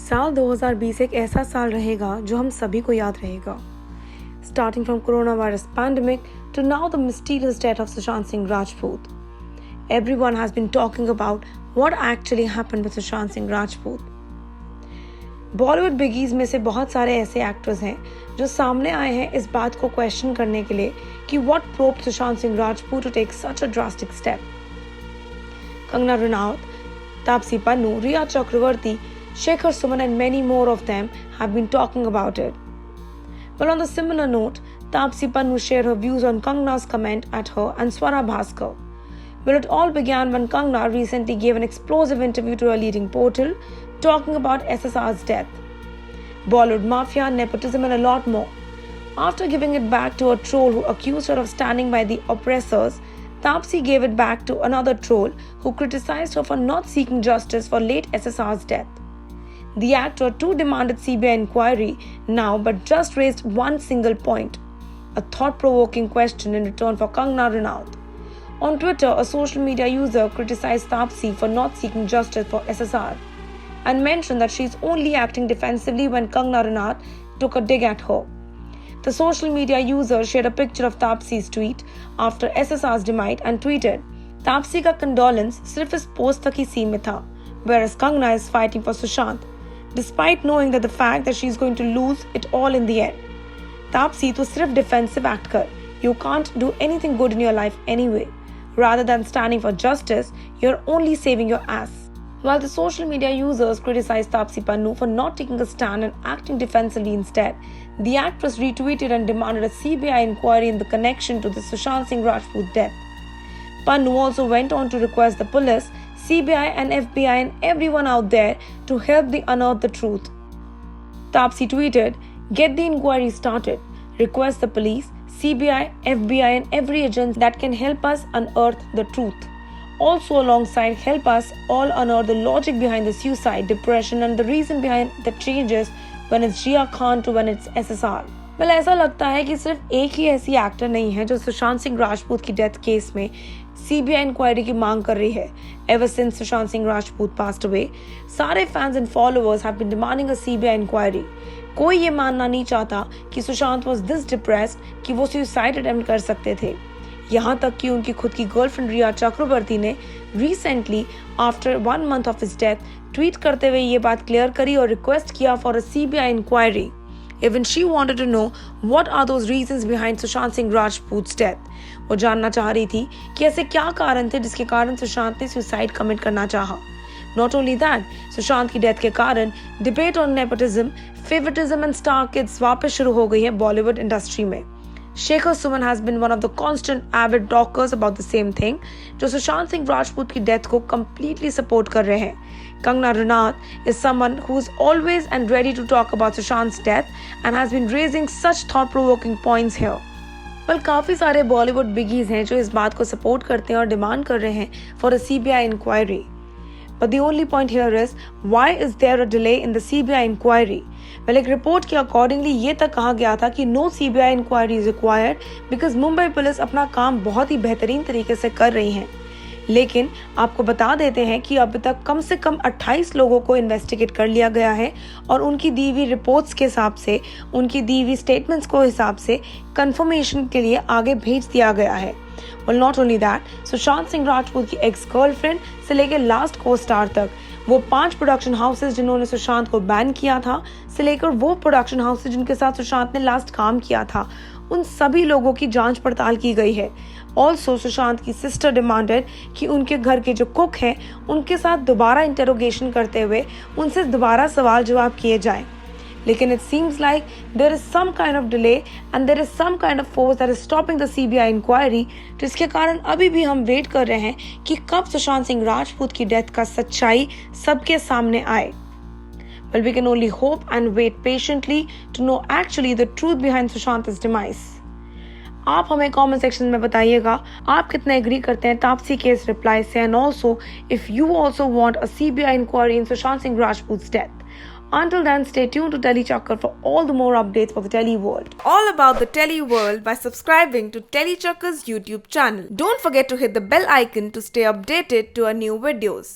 साल 2020 एक ऐसा साल रहेगा जो हम सभी को याद रहेगा. Starting from coronavirus pandemic to now the mysterious death of Sushant Singh Rajput. Everyone has been talking about what actually happened with Sushant Singh Rajput. Bollywood बिगीज में से बहुत सारे ऐसे एक्टर्स हैं जो सामने आए हैं इस बात को क्वेश्चन करने के लिए कि what prompted Sushant Singh Rajput to take such a drastic step. Kangana Ranaut, Taapsee Pannu, Riya Chakraborty, Shekhar Suman and many more of them have been talking about it. Well, on the similar note, Taapsee Pannu shared her views on Kangna's comment at her and Swara Bhaskar. Well, it all began when Kangna recently gave an explosive interview to a leading portal talking about SSR's death, Bollywood mafia, nepotism and a lot more. After giving it back to a troll who accused her of standing by the oppressors, Taapsee gave it back to another troll who criticized her for not seeking justice for late SSR's death. The actor too demanded CBI inquiry now but just raised one single point, a thought-provoking question in return for Kangna Ranaut. On Twitter, a social media user criticized Taapsee for not seeking justice for SSR and mentioned that she is only acting defensively when Kangna Ranaut took a dig at her. The social media user shared a picture of Taapsee's tweet after SSR's demise and tweeted, "Taapsee ka condolence सिर्फ इस post तक ही सीमित था, whereas Kangna is fighting for Sushant, despite knowing that the fact that she is going to lose it all in the end. Taapsee तो सिर्फ defensive act कर, you can't do anything good in your life anyway. Rather than standing for justice, you're only saving your ass." While the social media users criticized Taapsee Pannu for not taking a stand and acting defensively instead, the actress retweeted and demanded a CBI inquiry in the connection to the Sushant Singh Rajput death. Pannu also went on to request the police, CBI and FBI and everyone out there to help unearth the truth. Taapsee tweeted, "Get the inquiry started. Request the police, CBI, FBI and every agent that can help us unearth the truth. Also alongside help us all unearth the logic behind the suicide, depression and the reason behind the changes when it's Jia Khan to when it's SSR." Well, ऐसा लगता है कि सिर्फ एक ही ऐसी actor नहीं है जो सुशांत सिंह राजपूत की डेथ केस में CBI इंक्वायरी की मांग कर रही है. Ever since Sushant Singh Rajput passed away, सारे fans and followers have been demanding a CBI inquiry. कोई ये मानना नहीं चाहता कि सुशांत was this depressed कि वो suicide attempt कर सकते थे. यहाँ तक कि उनकी खुद की गर्लफ्रेंड रिया चक्रवर्ती ने recently after 1 month of his death tweet करते हुए ये बात क्लियर करी और रिक्वेस्ट किया for a CBI inquiry. Even she wanted to know what are those reasons behind Sushant Singh Rajput's death. वो जानना चाह रही थी कि ऐसे क्या कारण थे जिसके कारण सुशांत ने सुसाइड कमिट करना चाहा. Not only that, सुशांत की डेथ के कारण debate on nepotism, favouritism and star kids वापस शुरू हो गई है बॉलीवुड इंडस्ट्री में. Shekhar Suman has been one of the constant avid talkers about the same thing, जो सुशांत सिंह राजपूत की डेथ को completely support कर रहे हैं. Kangna Ranaut is someone who is always and ready to talk about Sushant's death and has been raising such thought-provoking points here. Well, काफी सारे बॉलीवुड बिगीज हैं जो इस बात को सपोर्ट करते हैं और डिमांड कर रहे हैं for a CBI inquiry. But the only point here is, why is there a delay in the CBI inquiry? Well, एक रिपोर्ट के अकॉर्डिंगली ये तक कहा गया था कि no CBI inquiry is required because Mumbai police अपना काम बहुत ही बेहतरीन तरीके से कर रही है. लेकिन आपको बता देते हैं कि अभी तक कम से कम 28 लोगों को इन्वेस्टिगेट कर लिया गया है और उनकी दी हुई रिपोर्ट्स के हिसाब से, उनकी दी हुई स्टेटमेंट्स को हिसाब से कंफर्मेशन के लिए आगे भेज दिया गया है. Well, not only that, Sushant Singh Rajput की एक्स गर्लफ्रेंड से लेकर लास्ट को स्टार तक वो 5 प्रोडक्शन हाउसेज जिन्होंने सुशांत को बैन किया था से लेकर वो प्रोडक्शन हाउसेज जिनके साथ सुशांत ने लास्ट काम किया था, उन सभी लोगों की जांच पड़ताल की गई है. ऑल्सो सुशांत की सिस्टर डिमांडेड कि उनके घर के जो कुक हैं उनके साथ दोबारा इंटेरोगेशन करते हुए उनसे दोबारा सवाल जवाब किए जाएं. लेकिन it seems like there is some kind of delay and there is some kind of force that is stopping the CBI inquiry, जिसके कारण अभी भी हम वेट कर रहे हैं कि कब सुशांत सिंह राजपूत की डेथ का सच्चाई सबके सामने आए. Well, we can only hope and wait patiently to know actually the truth behind Sushant's demise. आप हमें कमेंट सेक्शन में बताइएगा आप कितना एग्री करते हैं तापसी के इस रिप्लाई से, and also if you also want a CBI inquiry in Sushant Singh Rajput's death. Until then, stay tuned to Telly Chakkar for all the more updates of the Telly world. All about the Telly world by subscribing to Telly Chakkar's YouTube channel. Don't forget to hit the bell icon to stay updated to our new videos.